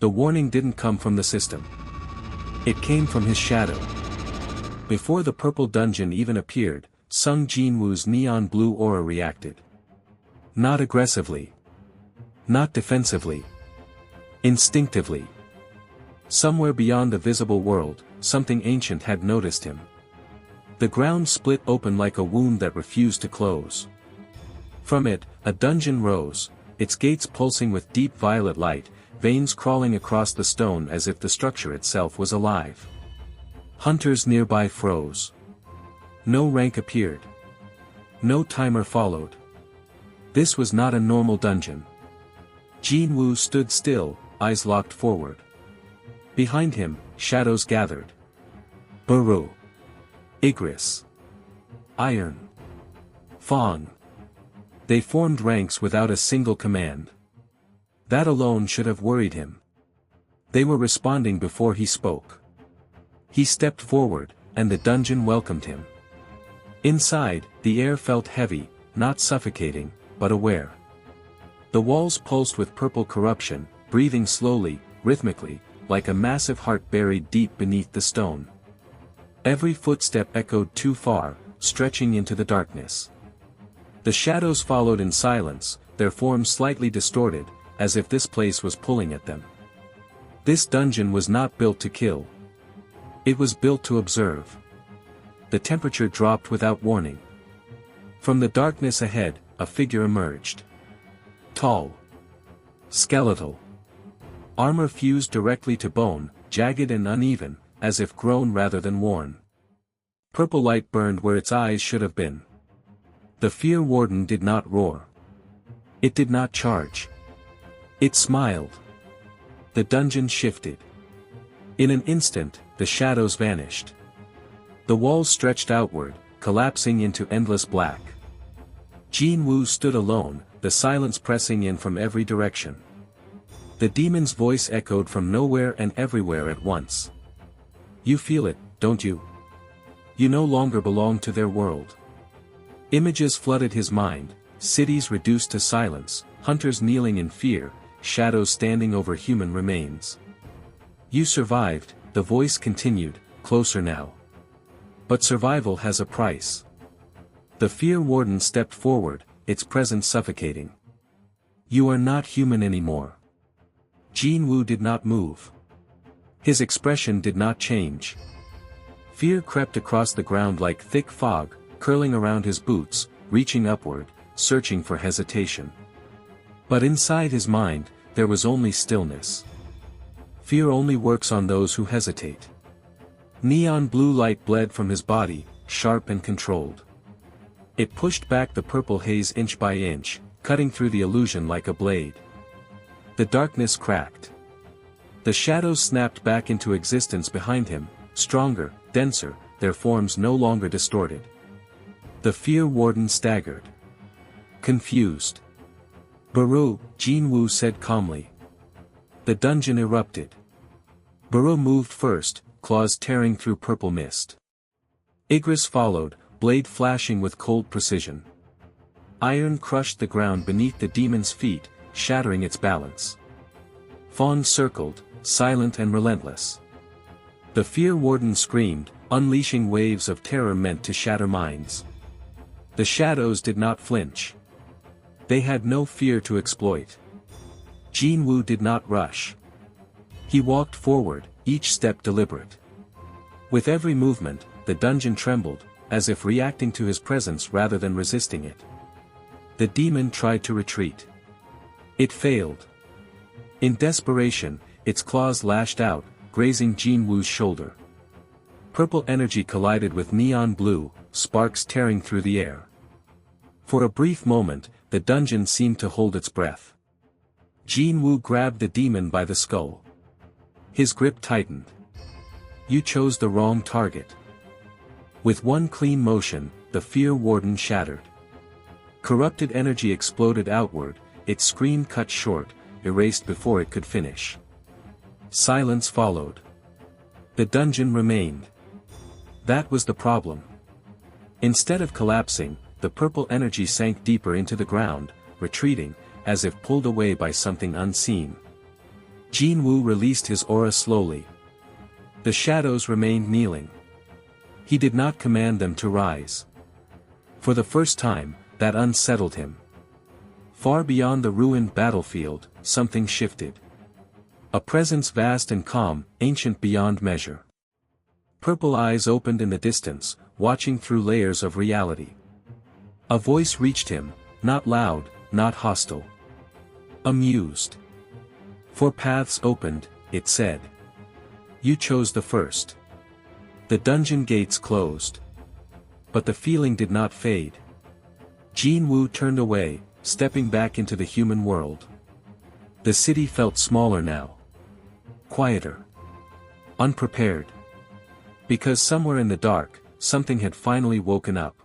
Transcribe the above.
The warning didn't come from the system. It came from his shadow. Before the purple dungeon even appeared, Sung Jin-Woo's neon blue aura reacted. Not aggressively. Not defensively. Instinctively. Somewhere beyond the visible world, something ancient had noticed him. The ground split open like a wound that refused to close. From it, a dungeon rose, its gates pulsing with deep violet light, veins crawling across the stone as if the structure itself was alive. Hunters nearby froze. No rank appeared. No timer followed. This was not a normal dungeon. Jin-Woo stood still, eyes locked forward. Behind him, shadows gathered. Baru. Igris. Iron. Fawn. They formed ranks without a single command. That alone should have worried him. They were responding before he spoke. He stepped forward, and the dungeon welcomed him. Inside, the air felt heavy, not suffocating, but aware. The walls pulsed with purple corruption, breathing slowly, rhythmically, like a massive heart buried deep beneath the stone. Every footstep echoed too far, stretching into the darkness. The shadows followed in silence, their forms slightly distorted, as if this place was pulling at them. This dungeon was not built to kill. It was built to observe. The temperature dropped without warning. From the darkness ahead, a figure emerged. Tall. Skeletal. Armor fused directly to bone, jagged and uneven, as if grown rather than worn. Purple light burned where its eyes should have been. The fear warden did not roar. It did not charge. It smiled. The dungeon shifted. In an instant, the shadows vanished. The walls stretched outward, collapsing into endless black. Jin-Woo stood alone, the silence pressing in from every direction. The demon's voice echoed from nowhere and everywhere at once. You feel it, don't you? You no longer belong to their world. Images flooded his mind, cities reduced to silence, hunters kneeling in fear, shadows standing over human remains. You survived, the voice continued, closer now. But survival has a price. The fear warden stepped forward, its presence suffocating. You are not human anymore. Jin-Woo did not move. His expression did not change. Fear crept across the ground like thick fog, curling around his boots, reaching upward, searching for hesitation. But inside his mind, there was only stillness. Fear only works on those who hesitate. Neon blue light bled from his body, sharp and controlled. It pushed back the purple haze inch by inch, cutting through the illusion like a blade. The darkness cracked. The shadows snapped back into existence behind him, stronger, denser, their forms no longer distorted. The fear warden staggered. Confused. Baru, Jin-Woo said calmly. The dungeon erupted. Baru moved first, claws tearing through purple mist. Igris followed, blade flashing with cold precision. Iron crushed the ground beneath the demon's feet, shattering its balance. Fawn circled, silent and relentless. The fear warden screamed, unleashing waves of terror meant to shatter minds. The shadows did not flinch. They had no fear to exploit. Jin-Woo did not rush. He walked forward, each step deliberate. With every movement, the dungeon trembled, as if reacting to his presence rather than resisting it. The demon tried to retreat. It failed. In desperation, its claws lashed out, grazing Jin-Woo's shoulder. Purple energy collided with neon blue, sparks tearing through the air. For a brief moment, the dungeon seemed to hold its breath. Jin-Woo grabbed the demon by the skull. His grip tightened. You chose the wrong target. With one clean motion, the fear warden shattered. Corrupted energy exploded outward, its scream cut short, erased before it could finish. Silence followed. The dungeon remained. That was the problem. Instead of collapsing, the purple energy sank deeper into the ground, retreating, as if pulled away by something unseen. Jin-Woo released his aura slowly. The shadows remained kneeling. He did not command them to rise. For the first time, that unsettled him. Far beyond the ruined battlefield, something shifted. A presence vast and calm, ancient beyond measure. Purple eyes opened in the distance, watching through layers of reality. A voice reached him, not loud, not hostile. Amused. Four paths opened, it said. You chose the first. The dungeon gates closed. But the feeling did not fade. Jin-Woo turned away, stepping back into the human world. The city felt smaller now. Quieter. Unprepared. Because somewhere in the dark, something had finally woken up.